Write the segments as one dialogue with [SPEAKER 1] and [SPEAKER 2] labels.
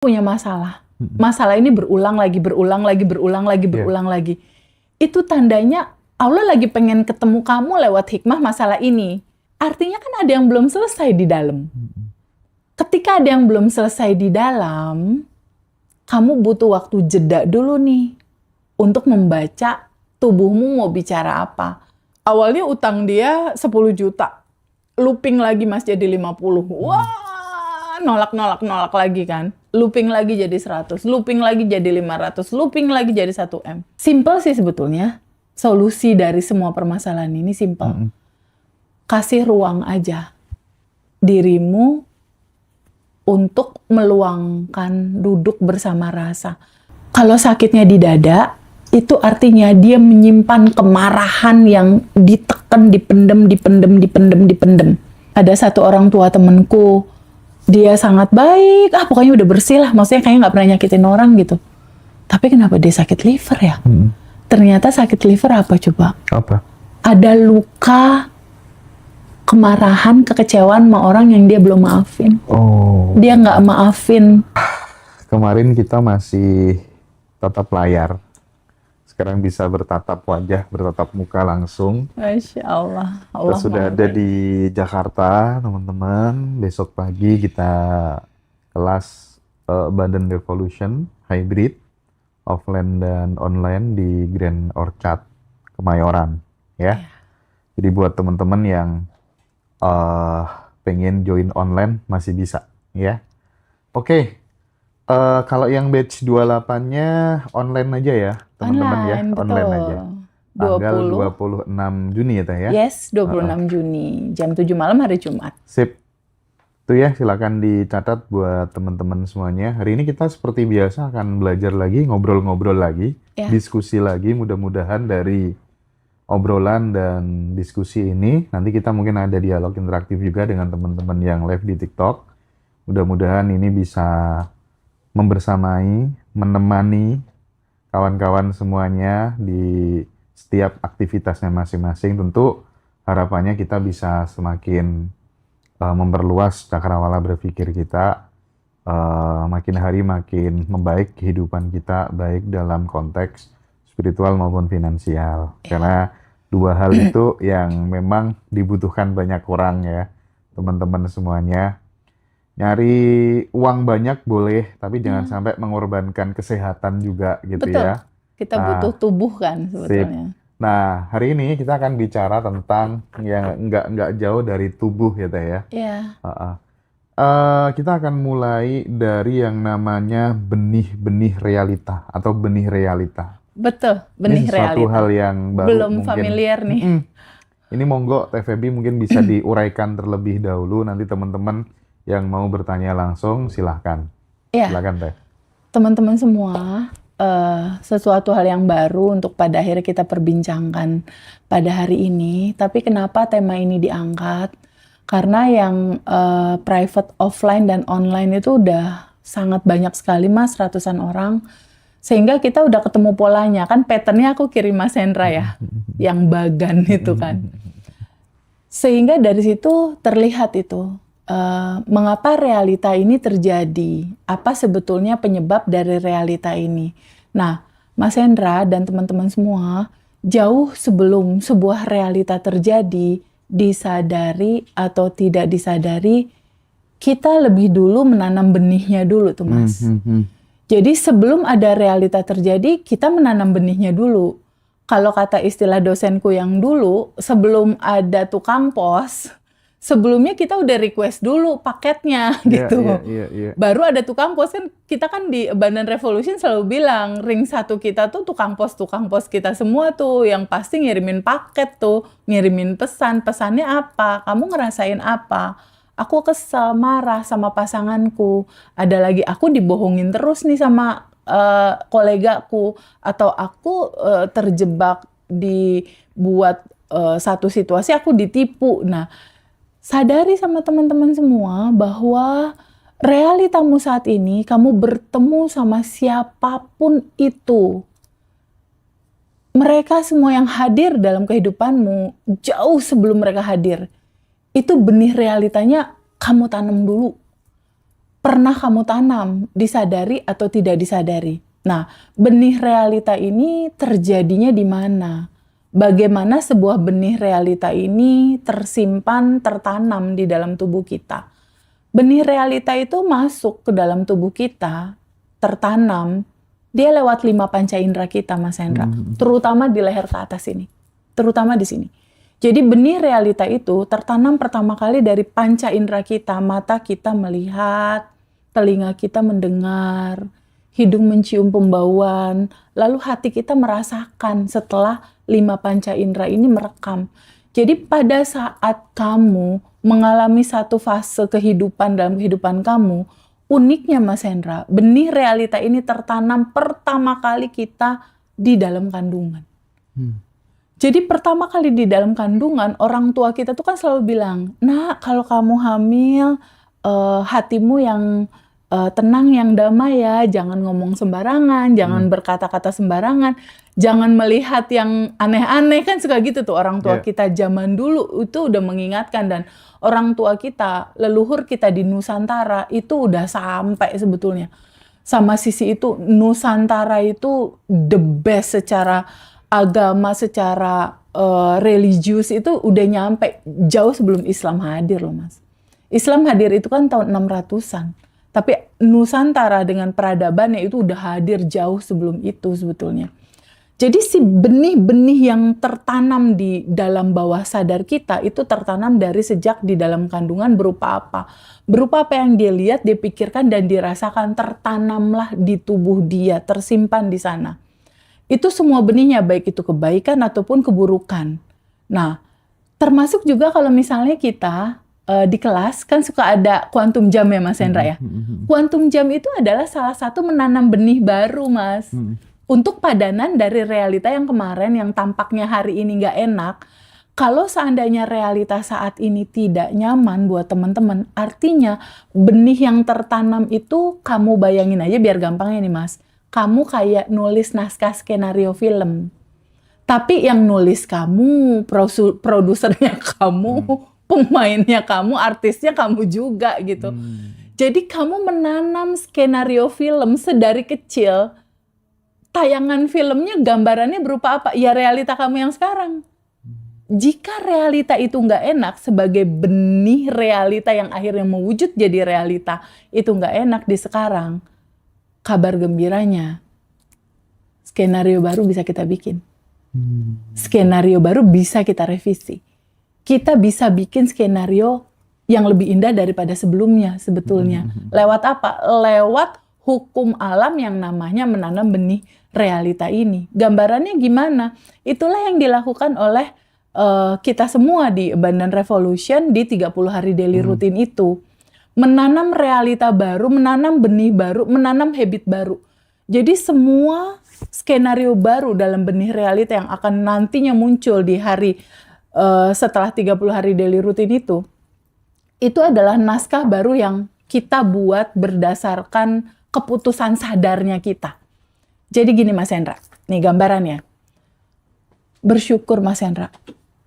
[SPEAKER 1] punya masalah. Masalah ini berulang lagi. Itu tandanya Allah lagi pengen ketemu kamu lewat hikmah masalah ini. Artinya kan ada yang belum selesai di dalam. Ketika ada yang belum selesai di dalam, kamu butuh waktu jeda dulu nih untuk membaca tubuhmu mau bicara apa. Awalnya utang dia 10 juta. Looping lagi Mas jadi 50. Wah, nolak lagi kan. Looping lagi jadi 100, looping lagi jadi 500, looping lagi jadi 1M. Simple sih sebetulnya. Solusi dari semua permasalahan ini simple. Kasih ruang aja dirimu untuk meluangkan duduk bersama rasa. Kalau sakitnya di dada, itu artinya dia menyimpan kemarahan yang ditekan, dipendem. Ada satu orang tua temenku, dia sangat baik, pokoknya udah bersih lah, maksudnya kayaknya nggak pernah nyakitin orang gitu. Tapi kenapa dia sakit liver ya? Ternyata sakit liver apa coba?
[SPEAKER 2] Apa?
[SPEAKER 1] Ada luka, kemarahan, kekecewaan sama orang yang dia belum maafin.
[SPEAKER 2] Oh.
[SPEAKER 1] Dia nggak maafin.
[SPEAKER 2] Kemarin kita masih tatap layar. Sekarang bisa bertatap wajah, bertatap muka langsung.
[SPEAKER 1] Masya Allah.
[SPEAKER 2] Kita sudah ada di Jakarta, teman-teman. Besok pagi kita kelas Badan Revolution Hybrid, offline dan online di Grand Orchard, Kemayoran. Ya. Jadi buat teman-teman yang pengen join online masih bisa. Ya. Oke. Kalau yang batch 28-nya online aja ya, teman-teman ya, online aja. Tanggal 26 Juni ya, Teh ya?
[SPEAKER 1] Yes, 26 Juni, jam 7 malam hari Jumat.
[SPEAKER 2] Sip. Itu ya, silakan dicatat buat teman-teman semuanya. Hari ini kita seperti biasa akan belajar lagi, ngobrol-ngobrol lagi, diskusi lagi, mudah-mudahan dari obrolan dan diskusi ini, nanti kita mungkin ada dialog interaktif juga dengan teman-teman yang live di TikTok. Mudah-mudahan ini bisa membersamai, menemani kawan-kawan semuanya di setiap aktivitasnya masing-masing. Tentu harapannya kita bisa semakin memperluas cakrawala berpikir kita, makin hari makin membaik kehidupan kita, baik dalam konteks spiritual maupun finansial. Karena dua hal itu yang memang dibutuhkan banyak orang ya, teman-teman semuanya. Nyari uang banyak boleh, tapi jangan sampai mengorbankan kesehatan juga gitu.
[SPEAKER 1] Betul.
[SPEAKER 2] Ya.
[SPEAKER 1] Kita butuh tubuh kan sebetulnya.
[SPEAKER 2] Nah, hari ini kita akan bicara tentang yang nggak jauh dari tubuh ya Teh ya.
[SPEAKER 1] Iya.
[SPEAKER 2] Kita akan mulai dari yang namanya benih-benih realita atau benih realita.
[SPEAKER 1] Betul, benih
[SPEAKER 2] ini
[SPEAKER 1] realita.
[SPEAKER 2] Ini suatu hal yang baru
[SPEAKER 1] belum
[SPEAKER 2] mungkin
[SPEAKER 1] familiar nih.
[SPEAKER 2] Ini monggo Teh Feby mungkin bisa diuraikan terlebih dahulu, nanti teman-teman yang mau bertanya langsung silahkan. Silahkan Teh.
[SPEAKER 1] Teman-teman semua, sesuatu hal yang baru untuk pada akhirnya kita perbincangkan pada hari ini. Tapi kenapa tema ini diangkat? Karena yang private offline dan online itu udah sangat banyak sekali Mas, ratusan orang. Sehingga kita udah ketemu polanya. Kan patternnya aku kirim Mas Hendra ya, yang bagan itu kan. Sehingga dari situ terlihat itu. Mengapa realita ini terjadi? Apa sebetulnya penyebab dari realita ini? Nah, Mas Hendra dan teman-teman semua, jauh sebelum sebuah realita terjadi, disadari atau tidak disadari, kita lebih dulu menanam benihnya dulu tuh Mas. Jadi sebelum ada realita terjadi, kita menanam benihnya dulu. Kalau kata istilah dosenku yang dulu, sebelum ada tukang pos, sebelumnya kita udah request dulu paketnya gitu. Baru ada tukang pos kan, kita kan di Badan Revolution selalu bilang ring satu kita tuh tukang pos kita semua tuh yang pasti ngirimin paket tuh, ngirimin pesannya apa, kamu ngerasain apa, aku kesel, marah sama pasanganku, ada lagi aku dibohongin terus nih sama kolegaku, atau aku terjebak dibuat satu situasi aku ditipu. Nah, sadari sama teman-teman semua bahwa realitamu saat ini, kamu bertemu sama siapapun itu. Mereka semua yang hadir dalam kehidupanmu, jauh sebelum mereka hadir, itu benih realitanya kamu tanam dulu. pernah kamu tanam, disadari atau tidak disadari. Nah, benih realita ini terjadinya di mana? Bagaimana sebuah benih realita ini tersimpan, tertanam di dalam tubuh kita? Benih realita itu masuk ke dalam tubuh kita, tertanam, dia lewat 5 panca indera kita, Mas Hendra. Terutama di leher ke atas ini. Terutama di sini. Jadi benih realita itu tertanam pertama kali dari panca indera kita. Mata kita melihat, telinga kita mendengar, hidung mencium pembauan, lalu hati kita merasakan setelah 5 panca indera ini merekam. Jadi pada saat kamu mengalami satu fase kehidupan dalam kehidupan kamu, uniknya Mas Hendra, benih realita ini tertanam pertama kali kita di dalam kandungan. Jadi pertama kali di dalam kandungan, orang tua kita tuh kan selalu bilang, "Nak, kalau kamu hamil, hatimu yang tenang, yang damai ya, jangan ngomong sembarangan, jangan berkata-kata sembarangan, jangan melihat yang aneh-aneh." Kan suka gitu tuh orang tua kita zaman dulu itu udah mengingatkan, dan orang tua kita, leluhur kita di Nusantara itu udah sampai sebetulnya. Sama sisi itu, Nusantara itu the best secara agama, secara religius itu udah nyampe jauh sebelum Islam hadir loh Mas. Islam hadir itu kan tahun 600-an. Tapi Nusantara dengan peradabannya itu udah hadir jauh sebelum itu sebetulnya. Jadi si benih-benih yang tertanam di dalam bawah sadar kita itu tertanam dari sejak di dalam kandungan berupa apa? Berupa apa yang dia lihat, dia pikirkan, dan dirasakan, tertanamlah di tubuh dia, tersimpan di sana. Itu semua benihnya, baik itu kebaikan ataupun keburukan. Nah, termasuk juga kalau misalnya kita di kelas kan suka ada quantum jam ya Mas Hendra ya. Quantum jam itu adalah salah satu menanam benih baru Mas. Untuk padanan dari realita yang kemarin yang tampaknya hari ini nggak enak. Kalau seandainya realita saat ini tidak nyaman buat teman-teman, artinya benih yang tertanam itu, kamu bayangin aja biar gampangnya nih Mas. Kamu kayak nulis naskah skenario film. Tapi yang nulis kamu, produsernya kamu, pemainnya kamu, artisnya kamu juga gitu. Jadi kamu menanam skenario film sedari kecil. Tayangan filmnya gambarannya berupa apa? Ya realita kamu yang sekarang. Jika realita itu nggak enak, sebagai benih realita yang akhirnya mewujud jadi realita, itu nggak enak di sekarang. Kabar gembiranya, skenario baru bisa kita bikin. Skenario baru bisa kita revisi. Kita bisa bikin skenario yang lebih indah daripada sebelumnya sebetulnya. Lewat apa? Lewat hukum alam yang namanya menanam benih realita ini. Gambarannya gimana? Itulah yang dilakukan oleh kita semua di Abundant Revolution di 30 hari daily routine itu. Menanam realita baru, menanam benih baru, menanam habit baru. Jadi semua skenario baru dalam benih realita yang akan nantinya muncul di hari setelah 30 hari daily routine itu adalah naskah baru yang kita buat berdasarkan keputusan sadarnya kita. Jadi gini Mas Hendra, nih gambarannya. Bersyukur Mas Hendra,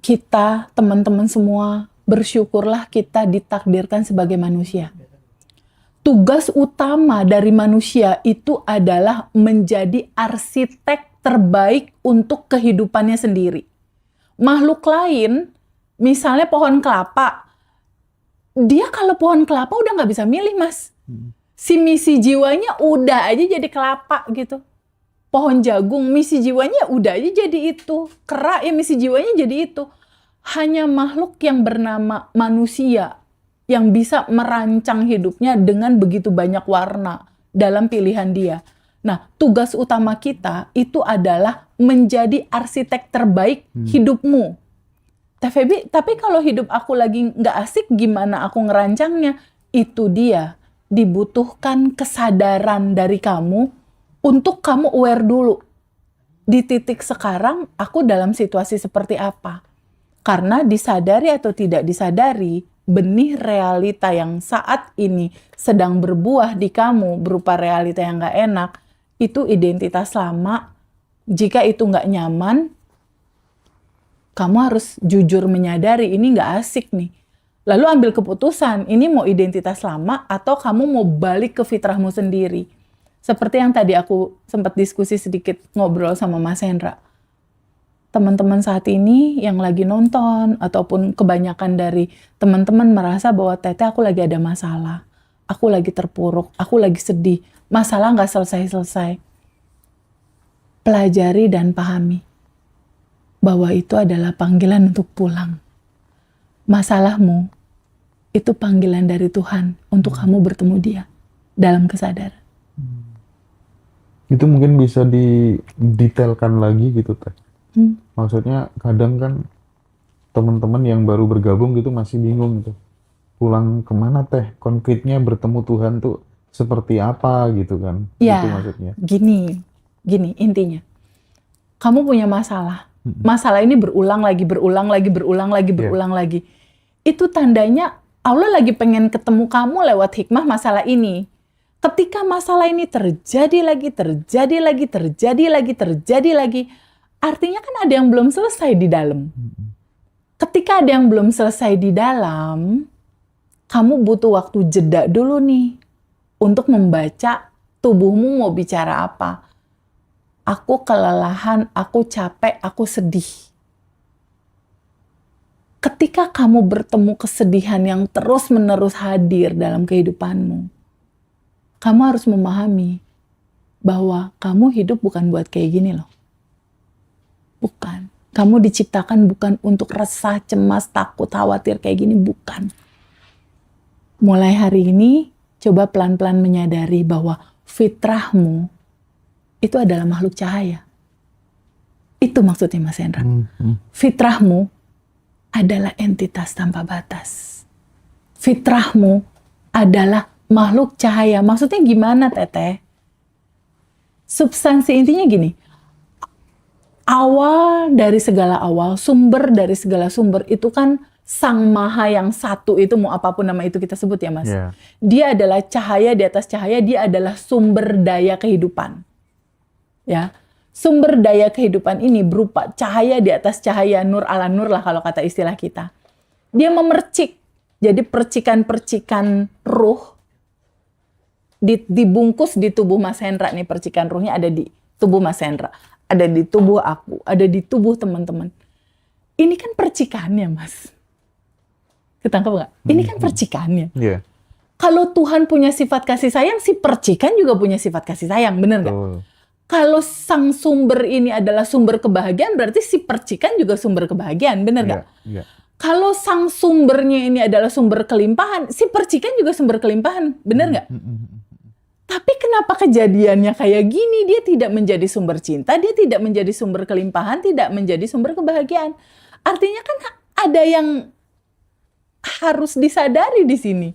[SPEAKER 1] kita teman-teman semua, bersyukurlah kita ditakdirkan sebagai manusia. Tugas utama dari manusia itu adalah menjadi arsitek terbaik untuk kehidupannya sendiri. Makhluk lain, misalnya pohon kelapa, dia kalau pohon kelapa udah nggak bisa milih Mas. Si misi jiwanya udah aja jadi kelapa gitu. Pohon jagung, misi jiwanya udah aja jadi itu. Kera ya misi jiwanya jadi itu. Hanya makhluk yang bernama manusia yang bisa merancang hidupnya dengan begitu banyak warna dalam pilihan dia. Nah, tugas utama kita itu adalah menjadi arsitek terbaik hidupmu. Tapi kalau hidup aku lagi nggak asik, gimana aku ngerancangnya? Itu dia, dibutuhkan kesadaran dari kamu untuk kamu aware dulu. Di titik sekarang, aku dalam situasi seperti apa? Karena disadari atau tidak disadari, benih realita yang saat ini sedang berbuah di kamu berupa realita yang gak enak, itu identitas lama. Jika itu gak nyaman, kamu harus jujur menyadari ini gak asik nih. Lalu ambil keputusan, ini mau identitas lama atau kamu mau balik ke fitrahmu sendiri. Seperti yang tadi aku sempat diskusi sedikit ngobrol sama Mas Hendra. Teman-teman saat ini yang lagi nonton ataupun kebanyakan dari teman-teman merasa bahwa Teteh aku lagi ada masalah. Aku lagi terpuruk, aku lagi sedih. Masalah nggak selesai-selesai. Pelajari dan pahami bahwa itu adalah panggilan untuk pulang. Masalahmu itu panggilan dari Tuhan untuk kamu bertemu Dia dalam kesadaran.
[SPEAKER 2] Itu mungkin bisa didetailkan lagi gitu Teh. Maksudnya kadang kan teman-teman yang baru bergabung gitu masih bingung gitu. Pulang kemana Teh? Konkretnya bertemu Tuhan tuh seperti apa gitu kan?
[SPEAKER 1] Ya,
[SPEAKER 2] Itu maksudnya.
[SPEAKER 1] gini intinya. Kamu punya masalah. Masalah ini berulang lagi. Itu tandanya Allah lagi pengen ketemu kamu lewat hikmah masalah ini. Ketika masalah ini terjadi lagi, artinya kan ada yang belum selesai di dalam. Ketika ada yang belum selesai di dalam, kamu butuh waktu jeda dulu nih untuk membaca tubuhmu mau bicara apa. Aku kelelahan, aku capek, aku sedih. Ketika kamu bertemu kesedihan yang terus-menerus hadir dalam kehidupanmu, kamu harus memahami bahwa kamu hidup bukan buat kayak gini loh. Bukan. Kamu diciptakan bukan untuk resah, cemas, takut, khawatir kayak gini, bukan. Mulai hari ini, coba pelan-pelan menyadari bahwa fitrahmu itu adalah makhluk cahaya. Itu maksudnya Mas Hendra. Fitrahmu adalah entitas tanpa batas. Fitrahmu adalah makhluk cahaya. Maksudnya gimana Teteh? Substansi intinya gini. Awal dari segala awal, sumber dari segala sumber itu kan Sang Maha yang satu itu, mau apapun nama itu kita sebut ya Mas.
[SPEAKER 2] Yeah.
[SPEAKER 1] Dia adalah cahaya di atas cahaya, dia adalah sumber daya kehidupan. Ya, sumber daya kehidupan ini berupa cahaya di atas cahaya, nur ala nur lah kalau kata istilah kita. Dia memercik, jadi percikan-percikan ruh dibungkus di tubuh Mas Hendra nih, percikan ruhnya ada di tubuh Mas Hendra, ada di tubuh aku, ada di tubuh teman-teman. Ini kan percikannya Mas. Ketangkep nggak? Ini kan percikannya.
[SPEAKER 2] Yeah.
[SPEAKER 1] Kalau Tuhan punya sifat kasih sayang, si percikan juga punya sifat kasih sayang, bener nggak? Kalau sang sumber ini adalah sumber kebahagiaan, berarti si percikan juga sumber kebahagiaan, bener nggak?
[SPEAKER 2] Yeah.
[SPEAKER 1] Kalau sang sumbernya ini adalah sumber kelimpahan, si percikan juga sumber kelimpahan, bener nggak? Tapi kenapa kejadiannya kayak gini? Dia tidak menjadi sumber cinta, dia tidak menjadi sumber kelimpahan, tidak menjadi sumber kebahagiaan. Artinya kan ada yang harus disadari di sini.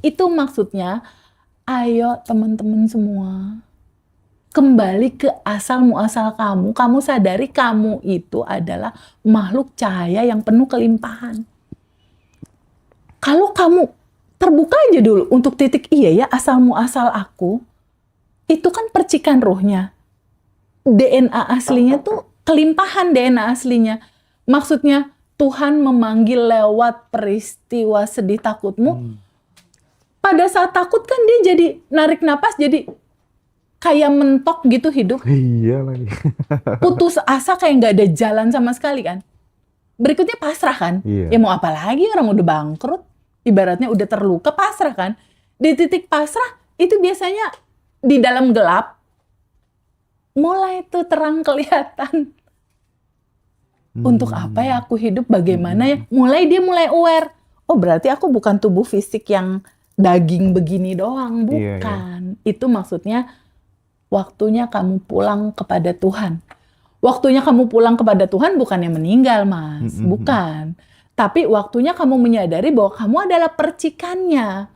[SPEAKER 1] Itu maksudnya, ayo teman-teman semua, kembali ke asal muasal kamu. Kamu sadari kamu itu adalah makhluk cahaya yang penuh kelimpahan. Kalau kamu terbuka aja dulu untuk titik, iya ya asal muasal aku, itu kan percikan ruhnya. DNA aslinya tuh kelimpahan DNA aslinya. Maksudnya Tuhan memanggil lewat peristiwa sedih takutmu. Pada saat takut kan dia jadi narik napas, jadi kayak mentok gitu hidup.
[SPEAKER 2] Iya lagi.
[SPEAKER 1] Putus asa, kayak nggak ada jalan sama sekali kan. Berikutnya pasrah kan.
[SPEAKER 2] Iya.
[SPEAKER 1] Ya mau apa lagi, orang udah bangkrut. Ibaratnya udah terluka, pasrah kan. Di titik pasrah itu biasanya di dalam gelap mulai tuh terang kelihatan. Untuk apa ya aku hidup, bagaimana ya. Dia mulai aware. Oh berarti aku bukan tubuh fisik yang daging begini doang. Bukan. Iya. Itu maksudnya waktunya kamu pulang kepada Tuhan. Waktunya kamu pulang kepada Tuhan bukannya meninggal Mas. Bukan. Tapi waktunya kamu menyadari bahwa kamu adalah percikannya.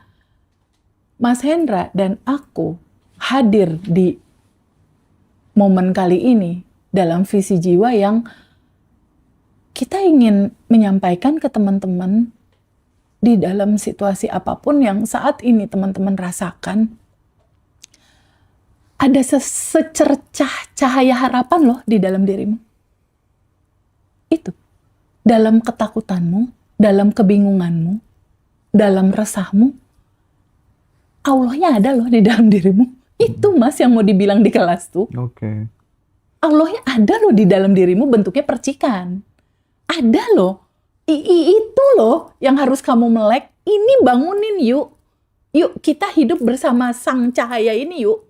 [SPEAKER 1] Mas Hendra dan aku hadir di momen kali ini dalam visi jiwa yang kita ingin menyampaikan ke teman-teman di dalam situasi apapun yang saat ini teman-teman rasakan. Ada secercah cahaya harapan loh di dalam dirimu. Itu. Dalam ketakutanmu, dalam kebingunganmu, dalam resahmu, Allahnya ada loh di dalam dirimu. Itu Mas yang mau dibilang di kelas tuh.
[SPEAKER 2] Oke.
[SPEAKER 1] Allahnya ada loh di dalam dirimu, bentuknya percikan. Ada loh. Itu loh yang harus kamu melek. Ini bangunin yuk. Yuk kita hidup bersama sang cahaya ini yuk.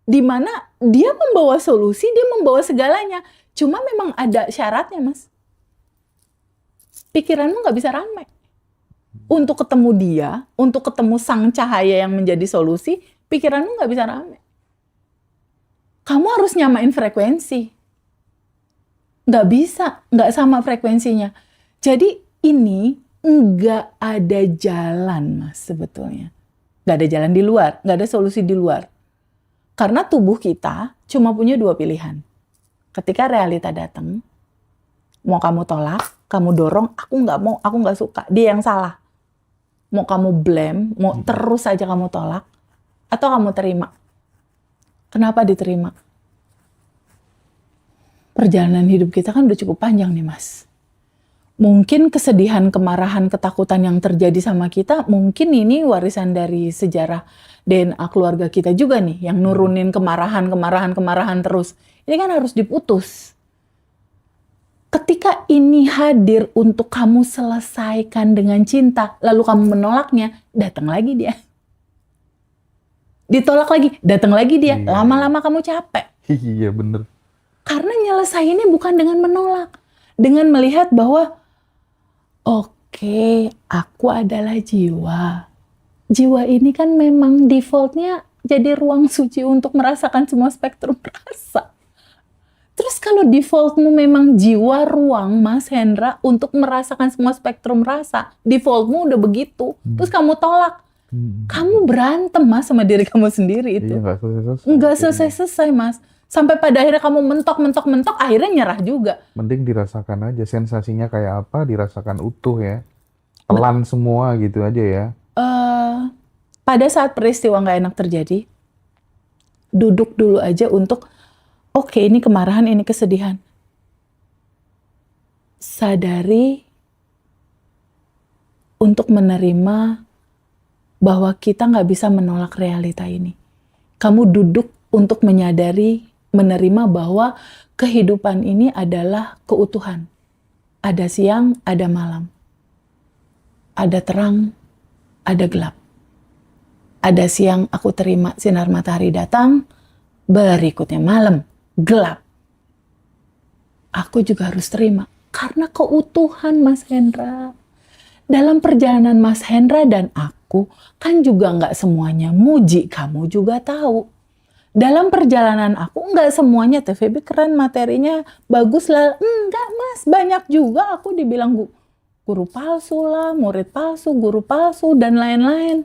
[SPEAKER 1] Dimana dia membawa solusi, dia membawa segalanya. Cuma memang ada syaratnya Mas. Pikiranmu gak bisa rame. Untuk ketemu dia, untuk ketemu sang cahaya yang menjadi solusi, pikiranmu gak bisa rame. Kamu harus nyamain frekuensi. Gak bisa, gak sama frekuensinya. Jadi ini gak ada jalan Mas sebetulnya. Gak ada jalan di luar, gak ada solusi di luar. Karena tubuh kita cuma punya 2 pilihan. Ketika realita datang, mau kamu tolak, kamu dorong, aku nggak mau, aku nggak suka, dia yang salah. Mau kamu blame, mau terus aja kamu tolak, atau kamu terima. Kenapa diterima? Perjalanan hidup kita kan udah cukup panjang nih Mas. Mungkin kesedihan, kemarahan, ketakutan yang terjadi sama kita, mungkin ini warisan dari sejarah DNA keluarga kita juga nih, yang nurunin kemarahan terus. Ini kan harus diputus. Ketika ini hadir untuk kamu selesaikan dengan cinta, lalu kamu menolaknya, datang lagi dia. Ditolak lagi, datang lagi dia. Lama-lama kamu capek.
[SPEAKER 2] Iya bener.
[SPEAKER 1] Karena nyelesainnya bukan dengan menolak. Dengan melihat bahwa, oke, aku adalah jiwa. Jiwa ini kan memang defaultnya jadi ruang suci untuk merasakan semua spektrum rasa. Terus kalau defaultmu memang jiwa ruang Mas Hendra untuk merasakan semua spektrum rasa, defaultmu udah begitu, terus kamu tolak, kamu berantem Mas sama diri kamu sendiri itu.
[SPEAKER 2] Iya,
[SPEAKER 1] nggak selesai Mas. Sampai pada akhirnya kamu mentok, akhirnya nyerah juga.
[SPEAKER 2] Mending dirasakan aja, sensasinya kayak apa, dirasakan utuh ya. Telan semua gitu aja ya.
[SPEAKER 1] Pada saat peristiwa nggak enak terjadi, duduk dulu aja untuk, oke, ini kemarahan, ini kesedihan. Sadari untuk menerima bahwa kita nggak bisa menolak realita ini. Kamu duduk untuk menyadari, menerima bahwa kehidupan ini adalah keutuhan. Ada siang, ada malam. Ada terang, ada gelap. Ada siang aku terima sinar matahari datang, berikutnya malam, gelap. Aku juga harus terima. Karena keutuhan Mas Hendra. Dalam perjalanan Mas Hendra dan aku, kan juga nggak semuanya muji, kamu juga tahu. Dalam perjalanan aku, nggak semuanya TVB keren, materinya bagus lah. Enggak Mas, banyak juga aku dibilang guru palsu lah, murid palsu, guru palsu, dan lain-lain.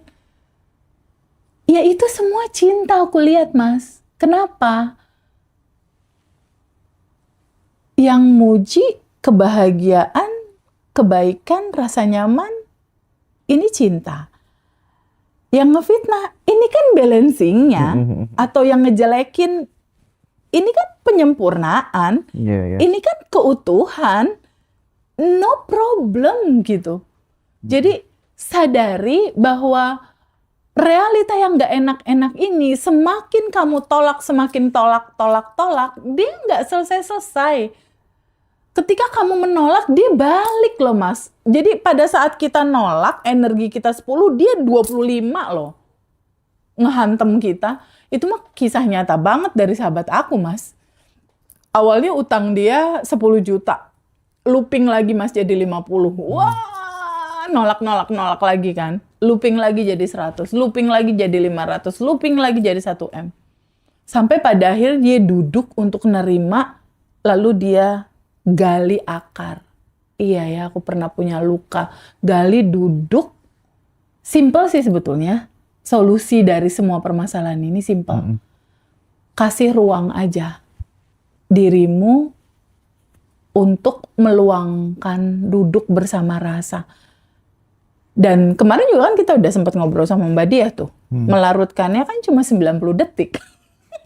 [SPEAKER 1] Ya itu semua cinta aku lihat Mas. Kenapa? Yang muji kebahagiaan, kebaikan, rasa nyaman, ini cinta. Yang ngefitnah, ini kan balancingnya. Atau yang ngejelekin, ini kan penyempurnaan. Ini kan keutuhan. No problem gitu. Jadi sadari bahwa realita yang gak enak-enak ini, semakin kamu tolak, semakin tolak, dia gak selesai-selesai. Ketika kamu menolak, dia balik loh Mas. Jadi pada saat kita nolak, energi kita 10, dia 25 loh. Ngehantem kita. Itu mah kisah nyata banget dari sahabat aku Mas. Awalnya utang dia 10 juta. Looping lagi Mas jadi 50. Wah, nolak lagi kan. Looping lagi jadi 100, looping lagi jadi 500, looping lagi jadi 1M. Sampai pada akhir dia duduk untuk nerima, lalu dia gali akar. Iya ya, aku pernah punya luka. Gali, duduk. Simple sih sebetulnya. Solusi dari semua permasalahan ini simple. Kasih ruang aja dirimu untuk meluangkan duduk bersama rasa. Dan kemarin juga kan kita udah sempat ngobrol sama Mbak Dia tuh. Melarutkannya kan cuma 90 detik.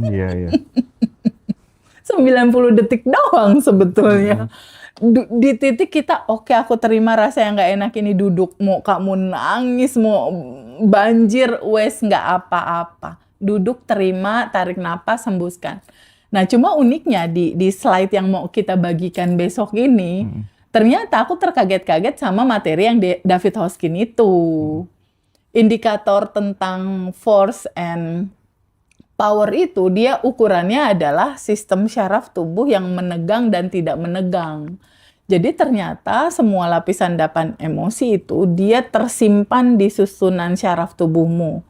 [SPEAKER 2] Iya.
[SPEAKER 1] 90 detik doang sebetulnya. di titik kita, oke, aku terima rasa yang nggak enak ini, duduk, mau kamu nangis, mau banjir, wes nggak apa-apa. Duduk, terima, tarik napas, hembuskan. Nah, cuma uniknya di slide yang mau kita bagikan besok ini, ternyata aku terkaget-kaget sama materi yang David Hoskin itu. Indikator tentang force and power itu, dia ukurannya adalah sistem syaraf tubuh yang menegang dan tidak menegang. Jadi ternyata semua lapisan dapan emosi itu dia tersimpan di susunan syaraf tubuhmu.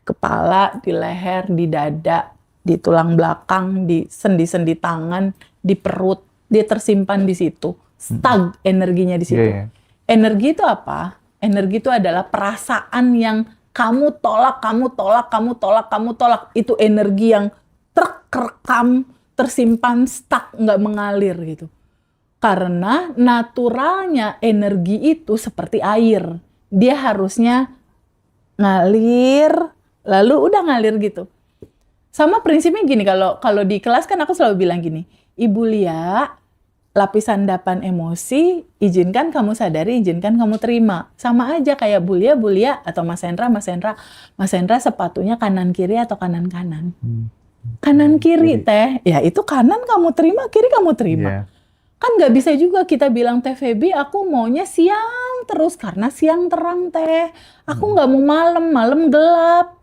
[SPEAKER 1] Kepala, di leher, di dada, di tulang belakang, di sendi-sendi tangan, di perut. Dia tersimpan di situ. Stag energinya di situ.
[SPEAKER 2] Iya, iya.
[SPEAKER 1] Energi itu apa? Energi itu adalah perasaan yang kamu tolak, kamu tolak, kamu tolak, kamu tolak. Itu energi yang terekam, tersimpan, stuck, nggak mengalir gitu. Karena naturalnya energi itu seperti air. Dia harusnya ngalir, lalu udah ngalir gitu. Sama prinsipnya gini, kalau di kelas kan aku selalu bilang gini, Ibu Lia, lapisan dapan emosi, izinkan kamu sadari, izinkan kamu terima. Sama aja kayak Bu Lia, atau Mas Hendra sepatunya kanan kiri atau kanan kanan. Kanan kiri teh, ya itu kanan kamu terima, kiri kamu terima.
[SPEAKER 2] Iya.
[SPEAKER 1] Kan nggak bisa juga kita bilang, Teh Feby aku maunya siang terus karena siang terang teh. Aku nggak mau malam gelap.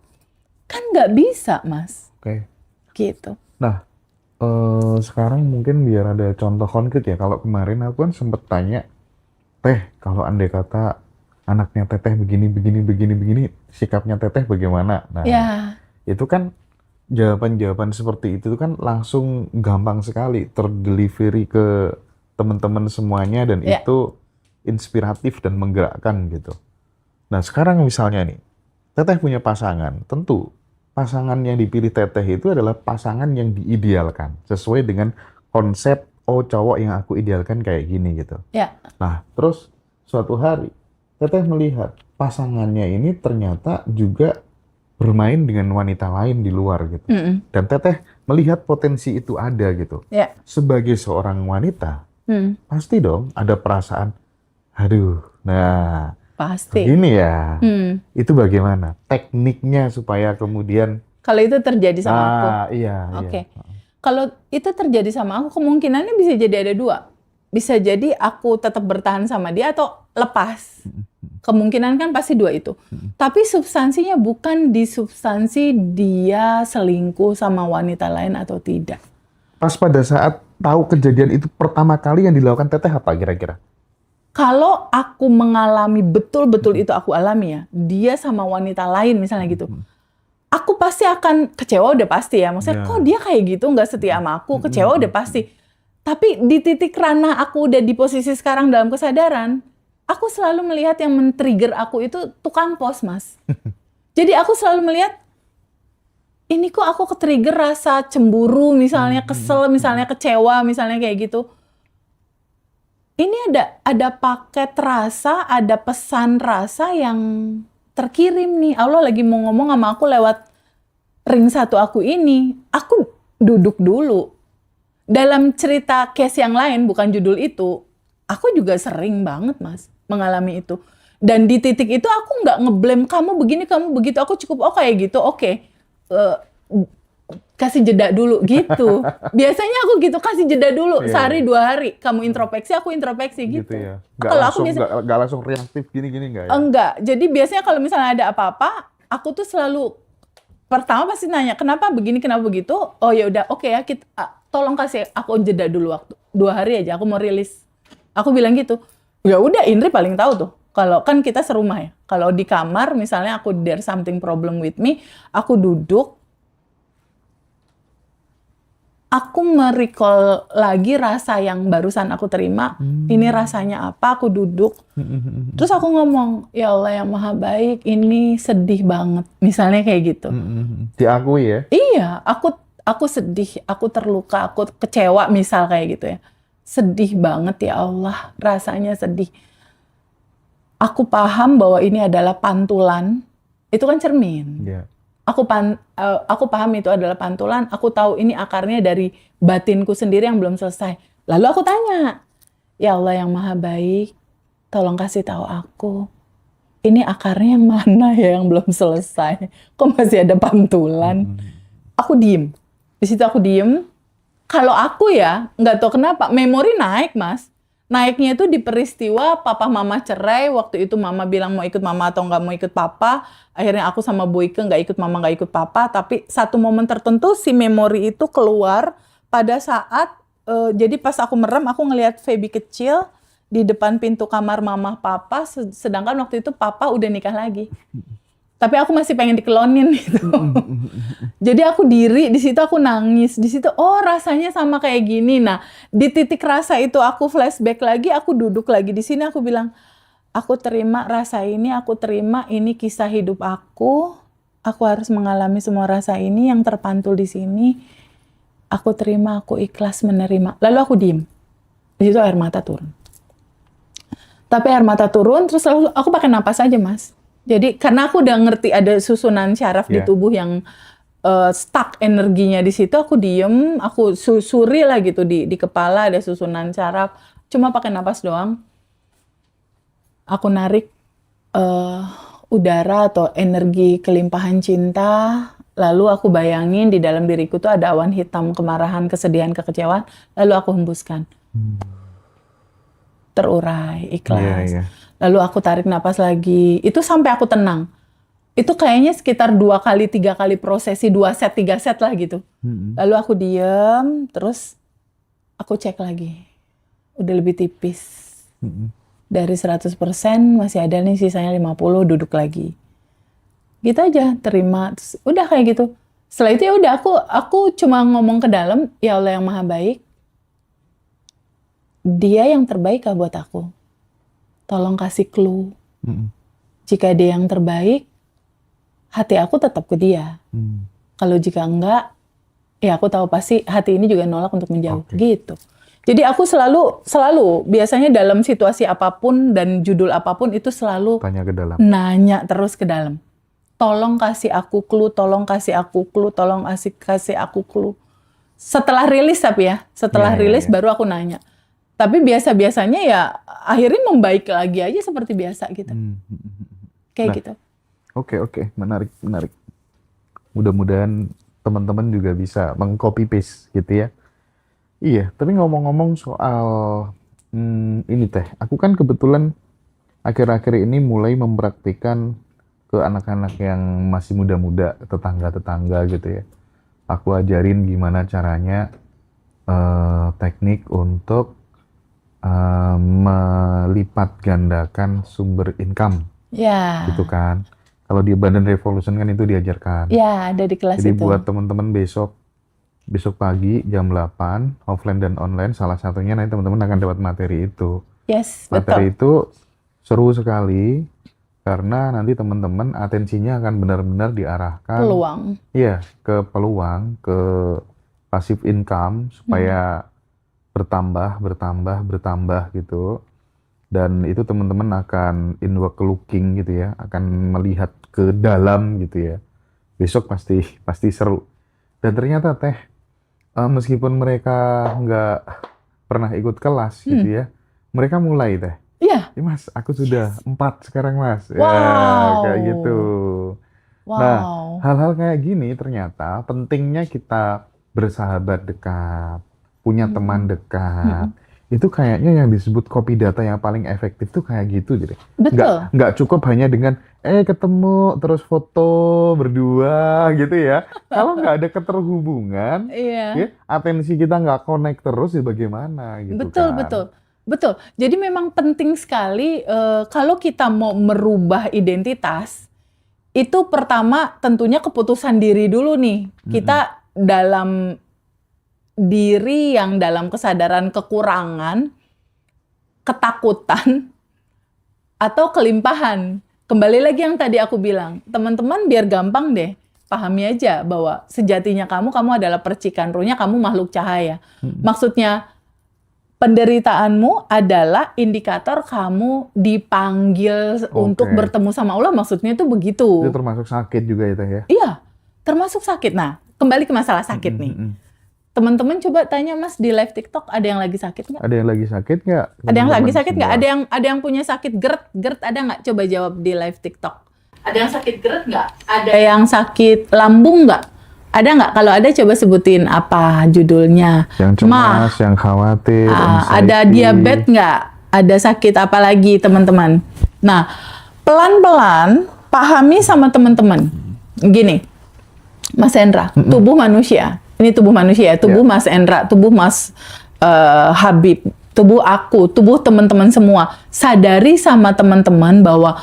[SPEAKER 1] Kan nggak bisa, Mas.
[SPEAKER 2] Oke.
[SPEAKER 1] Gitu.
[SPEAKER 2] Nah, sekarang mungkin biar ada contoh konkret ya. Kalau kemarin aku kan sempet tanya, Teh, kalau andai kata anaknya Teteh begini, sikapnya Teteh bagaimana? Nah,
[SPEAKER 1] Ya,
[SPEAKER 2] itu kan jawaban-jawaban seperti itu kan langsung gampang sekali terdelivery ke teman-teman semuanya dan
[SPEAKER 1] Ya.
[SPEAKER 2] itu inspiratif dan menggerakkan gitu. Nah, sekarang misalnya nih, Teteh punya pasangan, tentu pasangan yang dipilih Teteh itu adalah pasangan yang diidealkan sesuai dengan konsep cowok yang aku idealkan kayak gini gitu.
[SPEAKER 1] ya,
[SPEAKER 2] Nah, terus suatu hari Teteh melihat pasangannya ini ternyata juga bermain dengan wanita lain di luar gitu. Dan Teteh melihat potensi itu ada gitu.
[SPEAKER 1] ya.
[SPEAKER 2] Sebagai seorang wanita, pasti dong ada perasaan, aduh, nah
[SPEAKER 1] Pasti.
[SPEAKER 2] begini ya. Itu bagaimana tekniknya supaya kemudian
[SPEAKER 1] Kalau itu terjadi sama aku.
[SPEAKER 2] iya,
[SPEAKER 1] Oke.
[SPEAKER 2] iya.
[SPEAKER 1] Kalau itu terjadi sama aku, kemungkinannya bisa jadi ada dua. Bisa jadi aku tetap bertahan sama dia atau lepas. Kemungkinan kan pasti dua itu. Tapi substansinya bukan di substansi dia selingkuh sama wanita lain atau tidak.
[SPEAKER 2] Pas pada saat tahu kejadian itu pertama kali yang dilakukan Teteh apa kira-kira?
[SPEAKER 1] Kalau aku mengalami betul-betul itu aku alami ya, dia sama wanita lain misalnya gitu, aku pasti akan kecewa, udah pasti ya. Maksudnya kok dia kayak gitu, nggak setia sama aku, kecewa udah pasti. Tapi di titik ranah aku udah di posisi sekarang dalam kesadaran, aku selalu melihat yang men-trigger aku itu tukang pos, Mas. Jadi aku selalu melihat, ini kok aku ke-trigger rasa cemburu, misalnya kesel, misalnya kecewa, misalnya kayak gitu. Ini ada paket rasa, ada pesan rasa yang terkirim nih. Allah lagi mau ngomong sama aku lewat ring satu aku ini. Aku duduk dulu. Dalam cerita case yang lain, bukan judul itu, aku juga sering banget, Mas, mengalami itu. Dan di titik itu aku nggak ngeblame kamu begini, kamu begitu. Aku cukup, kayak gitu, oke. Kasih jeda dulu gitu. Biasanya aku gitu, kasih jeda dulu sehari 2 hari. Kamu introspeksi, aku introspeksi gitu.
[SPEAKER 2] Ya.
[SPEAKER 1] Kalau aku
[SPEAKER 2] Nggak langsung reaktif gini-gini nggak ya?
[SPEAKER 1] Enggak. Jadi biasanya kalau misalnya ada apa-apa, aku tuh selalu pertama pasti nanya, kenapa begini, kenapa begitu? Oh ya udah, oke ya, kita tolong kasih aku jeda dulu waktu 2 hari aja, aku mau rilis. Aku bilang gitu. Ya udah, Indri paling tahu tuh. Kalau kan kita serumah ya. Kalau di kamar misalnya aku there's something problem with me, aku duduk, aku merecall lagi rasa yang barusan aku terima. Ini rasanya apa? Aku duduk. Terus aku ngomong, ya Allah yang maha baik, ini sedih banget. Misalnya kayak gitu.
[SPEAKER 2] Diakui ya?
[SPEAKER 1] Iya, aku sedih, aku terluka, aku kecewa misal kayak gitu ya. Sedih banget ya Allah, rasanya sedih. Aku paham bahwa ini adalah pantulan. Itu kan cermin.
[SPEAKER 2] Iya.
[SPEAKER 1] Aku paham itu adalah pantulan, aku tahu ini akarnya dari batinku sendiri yang belum selesai. Lalu aku tanya, Ya Allah yang maha baik, tolong kasih tahu aku, ini akarnya yang mana ya yang belum selesai? Kok masih ada pantulan? Aku diem. Di situ aku diem. Kalau aku ya, nggak tahu kenapa, memori naik, Mas. Naiknya itu di peristiwa papa mama cerai. Waktu itu mama bilang mau ikut mama atau nggak mau ikut papa. Akhirnya aku sama Boyke nggak ikut mama, nggak ikut papa. Tapi satu momen tertentu si memori itu keluar pada saat, jadi pas aku merem, aku ngelihat Feby kecil di depan pintu kamar mama papa. Sedangkan waktu itu papa udah nikah lagi. Tapi aku masih pengen dikelonin gitu. Jadi aku diri di situ, aku nangis di situ. Oh rasanya sama kayak gini. Nah di titik rasa itu aku flashback lagi. Aku duduk lagi di sini. Aku bilang, aku terima rasa ini. Aku terima ini kisah hidup aku. Aku harus mengalami semua rasa ini yang terpantul di sini. Aku terima. Aku ikhlas menerima. Lalu aku diem. Di situ air mata turun. Tapi air mata turun. Terus lalu aku pakai napas aja, Mas. Jadi karena aku udah ngerti ada susunan syaraf di tubuh yang stuck energinya di situ, aku diem, aku susuri lah gitu di kepala ada susunan syaraf. Cuma pakai napas doang. Aku narik udara atau energi kelimpahan cinta. Lalu aku bayangin di dalam diriku tuh ada awan hitam kemarahan, kesedihan, kekecewaan. Lalu aku hembuskan. Terurai, ikhlas. Lalu aku tarik napas lagi. Itu sampai aku tenang. Itu kayaknya sekitar 2 kali, 3 kali prosesi, 2 set, 3 set lah gitu. Lalu aku diem, terus aku cek lagi. Udah lebih tipis. Dari 100% masih ada nih sisanya 50, duduk lagi. Gitu aja, terima. Terus, udah kayak gitu. Setelah itu ya udah aku cuma ngomong ke dalam, ya Allah yang maha baik. Dia yang terbaik buat aku. Tolong kasih clue. Jika dia yang terbaik, hati aku tetap ke dia. Kalau jika enggak, ya aku tahu pasti hati ini juga nolak untuk menjauh. Gitu. Jadi aku selalu biasanya dalam situasi apapun dan judul apapun itu selalu
[SPEAKER 2] tanya ke dalam.
[SPEAKER 1] Nanya terus ke dalam. Tolong kasih aku clue, tolong kasih aku clue, tolong kasih aku clue. Setelah rilis tapi ya, rilis baru aku nanya. Tapi biasa-biasanya ya akhirnya membaik lagi aja seperti biasa gitu. Kayak gitu.
[SPEAKER 2] Oke. Menarik. Mudah-mudahan teman-teman juga bisa meng-copy paste gitu ya. Iya, tapi ngomong-ngomong soal ini Teh, aku kan kebetulan akhir-akhir ini mulai mempraktikkan ke anak-anak yang masih muda-muda, tetangga-tetangga gitu ya. Aku ajarin gimana caranya teknik untuk melipat gandakan sumber income, gitu kan. Kalau di Badan Revolution kan itu diajarkan.
[SPEAKER 1] Ya, ada di kelas
[SPEAKER 2] Jadi
[SPEAKER 1] itu.
[SPEAKER 2] buat teman-teman besok pagi jam 8, offline dan online, salah satunya nanti teman-teman akan dapat materi itu.
[SPEAKER 1] Yes,
[SPEAKER 2] materi
[SPEAKER 1] betul.
[SPEAKER 2] itu seru sekali, karena nanti teman-teman atensinya akan benar-benar diarahkan.
[SPEAKER 1] Peluang.
[SPEAKER 2] Iya, ke peluang, ke passive income, supaya bertambah gitu. Dan itu teman-teman akan inward looking gitu ya, akan melihat ke dalam gitu ya. Besok pasti seru. Dan ternyata Teh, meskipun mereka nggak pernah ikut kelas gitu ya, mereka mulai Teh.
[SPEAKER 1] Iya.
[SPEAKER 2] Mas, aku sudah 4 sekarang Mas.
[SPEAKER 1] Wow.
[SPEAKER 2] Ya, kayak gitu.
[SPEAKER 1] Wow.
[SPEAKER 2] Nah, hal-hal kayak gini ternyata pentingnya kita bersahabat dekat, punya teman dekat. Itu kayaknya yang disebut copy data yang paling efektif tuh kayak gitu deh.
[SPEAKER 1] Betul.
[SPEAKER 2] Nggak cukup hanya dengan ketemu terus foto berdua gitu ya. Kalau nggak ada keterhubungan, ya, atensi kita nggak connect terus ya bagaimana gitu kan.
[SPEAKER 1] Betul. Jadi memang penting sekali kalau kita mau merubah identitas, itu pertama tentunya keputusan diri dulu nih. Kita dalam diri yang dalam kesadaran kekurangan, ketakutan, atau kelimpahan. Kembali lagi yang tadi aku bilang, teman-teman biar gampang deh, pahami aja bahwa sejatinya kamu adalah percikan ruhnya, kamu makhluk cahaya. Maksudnya, penderitaanmu adalah indikator kamu dipanggil untuk bertemu sama Allah, maksudnya itu begitu.
[SPEAKER 2] Itu termasuk sakit juga ya Teh ya?
[SPEAKER 1] Iya, termasuk sakit. Nah, kembali ke masalah sakit nih. Teman-teman coba tanya Mas di live TikTok, ada yang lagi sakit nggak?
[SPEAKER 2] Ada yang lagi sakit nggak?
[SPEAKER 1] Ada yang lagi sakit nggak?
[SPEAKER 2] Semua.
[SPEAKER 1] Ada yang punya sakit GERD ada nggak? Coba jawab di live TikTok. Ada yang sakit GERD nggak? Ada yang sakit lambung nggak? Ada nggak? Kalau ada coba sebutin apa judulnya.
[SPEAKER 2] Yang cemas, yang khawatir,
[SPEAKER 1] ada
[SPEAKER 2] anxiety.
[SPEAKER 1] diabetes nggak? Ada sakit apa lagi teman-teman? Nah, pelan-pelan pahami sama teman-teman. Gini, Mas Hendra, tubuh manusia. Ini tubuh manusia, tubuh Mas Hendra, tubuh Mas Habib, tubuh aku, tubuh teman-teman semua. Sadari sama teman-teman bahwa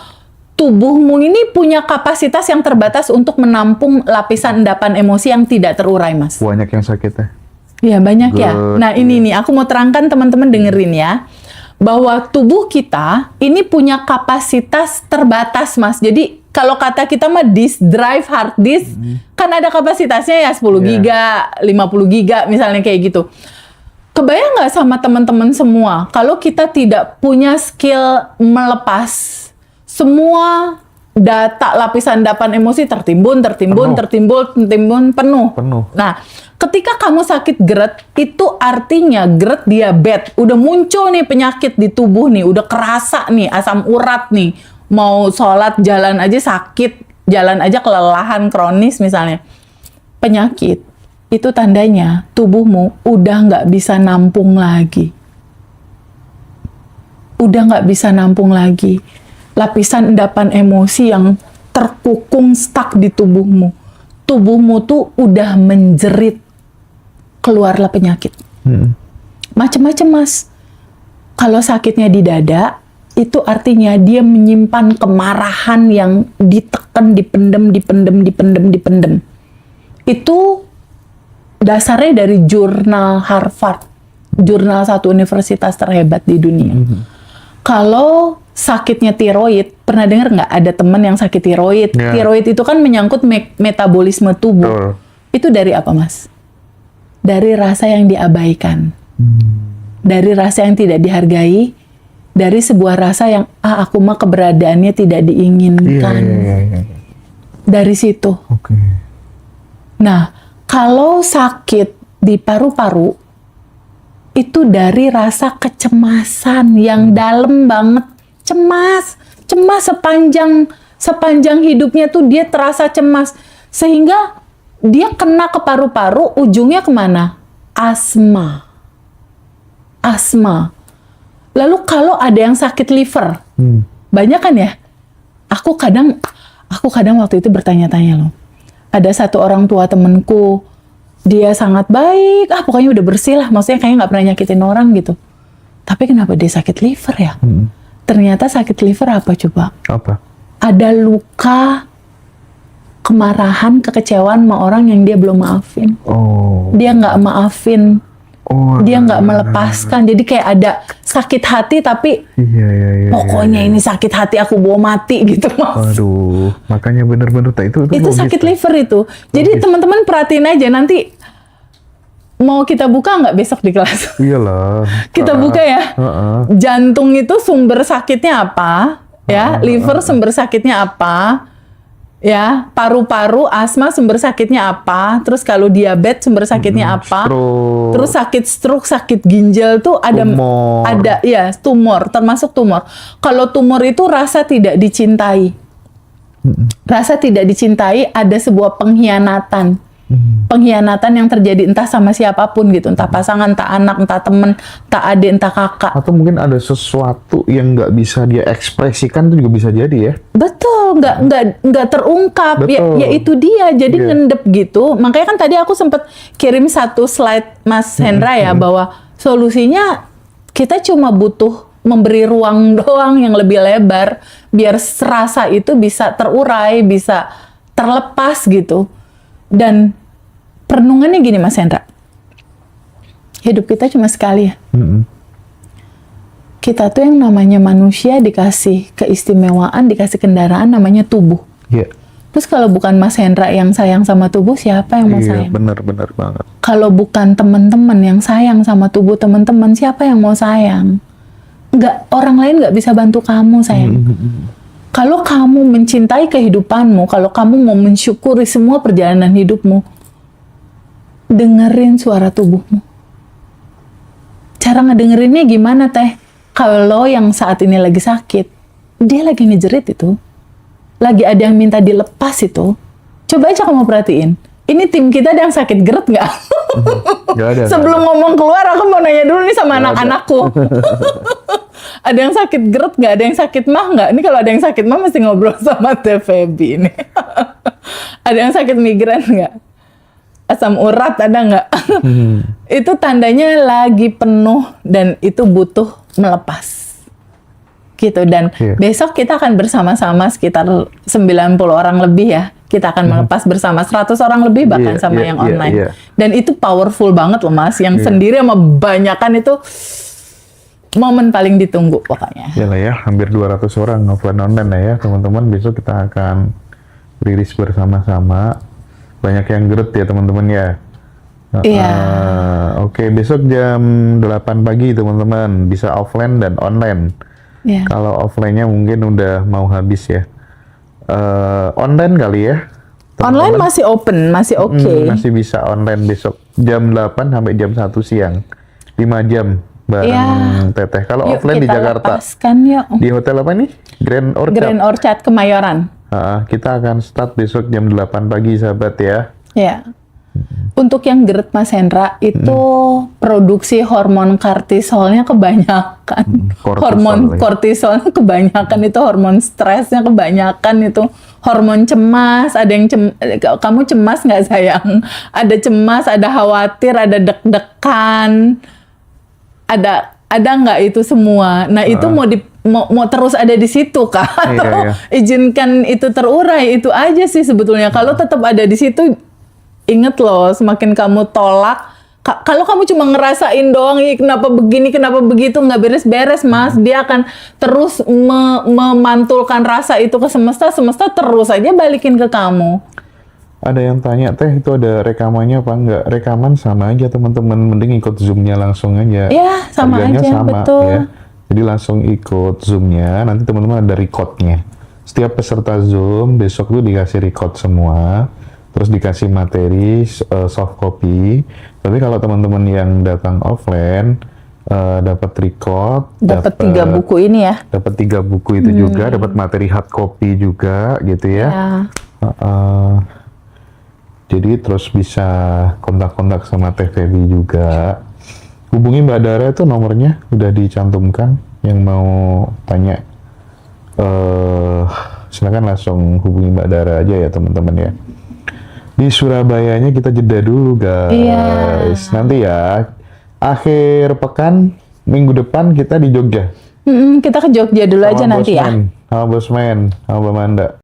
[SPEAKER 1] tubuhmu ini punya kapasitas yang terbatas untuk menampung lapisan endapan emosi yang tidak terurai, Mas.
[SPEAKER 2] Banyak yang sakit ya?
[SPEAKER 1] Iya, banyak ya.
[SPEAKER 2] Good,
[SPEAKER 1] Nah, ini nih, aku mau terangkan teman-teman dengerin ya. Bahwa tubuh kita ini punya kapasitas terbatas, Mas. Jadi, kalau kata kita mah disk drive, hard disk, kan ada kapasitasnya ya 10 giga, 50 giga, misalnya kayak gitu. Kebayang nggak sama teman-teman semua, kalau kita tidak punya skill melepas semua data lapisan endapan emosi tertimbun penuh. Nah, ketika kamu sakit GERD, itu artinya GERD diabetes. Udah muncul nih penyakit di tubuh nih, udah kerasa nih asam urat nih. Mau sholat, jalan aja sakit, jalan aja kelelahan kronis misalnya. Penyakit, itu tandanya tubuhmu udah nggak bisa nampung lagi. Udah nggak bisa nampung lagi. Lapisan endapan emosi yang terkukung stuck di tubuhmu. Tubuhmu tuh udah menjerit. Keluarlah penyakit. Macem-macem, Mas. Kalau sakitnya di dada, itu artinya dia menyimpan kemarahan yang ditekan, dipendem. Itu dasarnya dari jurnal Harvard. Jurnal satu universitas terhebat di dunia. Kalau sakitnya tiroid, pernah dengar nggak ada teman yang sakit tiroid?
[SPEAKER 2] Yeah.
[SPEAKER 1] Tiroid itu kan menyangkut metabolisme tubuh. Itu dari apa, Mas? Dari rasa yang diabaikan. Dari rasa yang tidak dihargai. Dari sebuah rasa yang, aku mah keberadaannya tidak diinginkan.
[SPEAKER 2] Iya.
[SPEAKER 1] Dari situ.
[SPEAKER 2] Oke.
[SPEAKER 1] Nah, kalau sakit di paru-paru, itu dari rasa kecemasan yang dalam banget. Cemas sepanjang hidupnya tuh dia terasa cemas. Sehingga dia kena ke paru-paru, ujungnya kemana? Asma. Lalu kalau ada yang sakit liver, banyak kan ya? Aku kadang waktu itu bertanya-tanya loh. Ada satu orang tua temenku, dia sangat baik, pokoknya udah bersih lah, maksudnya kayaknya nggak pernah nyakitin orang gitu. Tapi kenapa dia sakit liver ya? Ternyata sakit liver apa coba?
[SPEAKER 2] Apa?
[SPEAKER 1] Ada luka, kemarahan, kekecewaan sama orang yang dia belum maafin. Dia nggak maafin. Dia nggak melepaskan, jadi kayak ada sakit hati tapi pokoknya ini sakit hati aku bawa mati gitu, Mas.
[SPEAKER 2] Aduh, makanya bener-bener itu
[SPEAKER 1] sakit liver itu. Jadi teman-teman perhatiin aja nanti mau kita buka nggak besok di kelas?
[SPEAKER 2] Iyalah.
[SPEAKER 1] Kita buka ya. Jantung itu sumber sakitnya apa? Ya, liver sumber sakitnya apa? Ya, paru-paru, asma sumber sakitnya apa? Terus kalau diabetes sumber sakitnya apa?
[SPEAKER 2] Stroke.
[SPEAKER 1] Terus sakit stroke, sakit ginjal tuh ada tumor, termasuk tumor. Kalau tumor itu rasa tidak dicintai. Rasa tidak dicintai, ada sebuah pengkhianatan. Pengkhianatan yang terjadi entah sama siapapun gitu, entah pasangan, entah anak, entah temen, entah adik, entah kakak.
[SPEAKER 2] Atau mungkin ada sesuatu yang nggak bisa dia ekspresikan, itu juga bisa jadi ya.
[SPEAKER 1] Betul, nggak terungkap. Ya itu dia, jadi ngendep gitu. Makanya kan tadi aku sempat kirim satu slide Mas Hendra ya, bahwa solusinya kita cuma butuh memberi ruang doang yang lebih lebar, biar rasa itu bisa terurai, bisa terlepas gitu. Dan perenungannya gini Mas Hendra, hidup kita cuma sekali ya. Kita tuh yang namanya manusia dikasih keistimewaan, dikasih kendaraan namanya tubuh. Terus kalau bukan Mas Hendra yang sayang sama tubuh, siapa yang mau sayang?
[SPEAKER 2] Benar banget.
[SPEAKER 1] Kalau bukan teman-teman yang sayang sama tubuh teman-teman, siapa yang mau sayang? Orang lain nggak bisa bantu kamu sayang. Kalau kamu mencintai kehidupanmu, kalau kamu mau mensyukuri semua perjalanan hidupmu, dengerin suara tubuhmu. Cara ngedengerinnya gimana teh? Kalau yang saat ini lagi sakit, dia lagi ngejerit itu, lagi ada yang minta dilepas itu, coba aja kamu perhatiin. Ini tim kita ada yang sakit geret nggak?
[SPEAKER 2] Nggak ada.
[SPEAKER 1] Sebelum ngomong keluar, aku mau nanya dulu nih sama anak-anakku. Ada yang sakit geret nggak? Ada yang sakit mah nggak? Ini kalau ada yang sakit mah mesti ngobrol sama Teh Feby ini. Ada yang sakit migrain nggak? Asam urat ada nggak? Itu tandanya lagi penuh dan itu butuh melepas. Gitu. Dan besok kita akan bersama-sama sekitar 90 orang lebih ya. Kita akan melepas bersama 100 orang lebih bahkan sama yang online. Dan itu powerful banget loh Mas. Yang sendiri sama banyakan itu momen paling ditunggu pokoknya.
[SPEAKER 2] Yalah ya, hampir 200 orang offline online lah ya teman-teman. Besok kita akan rilis bersama-sama. Banyak yang geret ya teman-teman ya.
[SPEAKER 1] Iya.
[SPEAKER 2] Oke, besok jam 8 pagi teman-teman. Bisa offline dan online.
[SPEAKER 1] Iya.
[SPEAKER 2] Kalau offline-nya mungkin udah mau habis ya. Online kali ya?
[SPEAKER 1] Online masih open, masih oke.
[SPEAKER 2] Masih bisa online besok. Jam 8 sampai jam 1 siang. 5 jam bareng Teteh. Kalau offline di Jakarta.
[SPEAKER 1] Yuk.
[SPEAKER 2] Di hotel apa nih? Grand Orchard.
[SPEAKER 1] Grand Orchard Kemayoran.
[SPEAKER 2] Kita akan start besok jam 8 pagi sahabat ya.
[SPEAKER 1] Ya. Untuk yang geret Mas Hendra, itu produksi hormon kortisolnya kebanyakan. Hormon kortisolnya kebanyakan, itu hormon stresnya kebanyakan, itu hormon cemas. Ada yang kamu cemas nggak sayang? Ada cemas, ada khawatir, ada deg-degan. Ada nggak itu semua? Nah itu mau terus ada di situ kah? Atau izinkan itu terurai, itu aja sih sebetulnya. Kalau tetap ada di situ, inget loh, semakin kamu tolak, kalau kamu cuma ngerasain doang, kenapa begini, kenapa begitu, nggak beres-beres Mas. Dia akan terus memantulkan rasa itu ke semesta, semesta terus aja balikin ke kamu.
[SPEAKER 2] Ada yang tanya, Teh itu ada rekamannya apa enggak? Rekaman sama aja teman-teman, mending ikut Zoom-nya langsung aja.
[SPEAKER 1] Ya, sama
[SPEAKER 2] harganya
[SPEAKER 1] aja,
[SPEAKER 2] sama,
[SPEAKER 1] betul.
[SPEAKER 2] Ya. Jadi langsung ikut Zoom-nya, nanti teman-teman ada record-nya. Setiap peserta Zoom besok tuh dikasih record semua. Terus dikasih materi soft copy. Tapi kalau teman-teman yang datang offline dapat record,
[SPEAKER 1] dapat 3 buku ini ya.
[SPEAKER 2] Dapat 3 buku itu juga, dapat materi hard copy juga gitu ya. Jadi terus bisa kontak-kontak sama Teh Feby juga. Hubungi Mbak Dara itu nomornya udah dicantumkan. Yang mau tanya silakan langsung hubungi Mbak Dara aja ya teman-teman ya. Di Surabayanya kita jeda dulu guys. Nanti ya akhir pekan minggu depan kita di Jogja.
[SPEAKER 1] Kita ke Jogja dulu aja nanti ya.
[SPEAKER 2] Sama Bosman, sama Mbak Manda.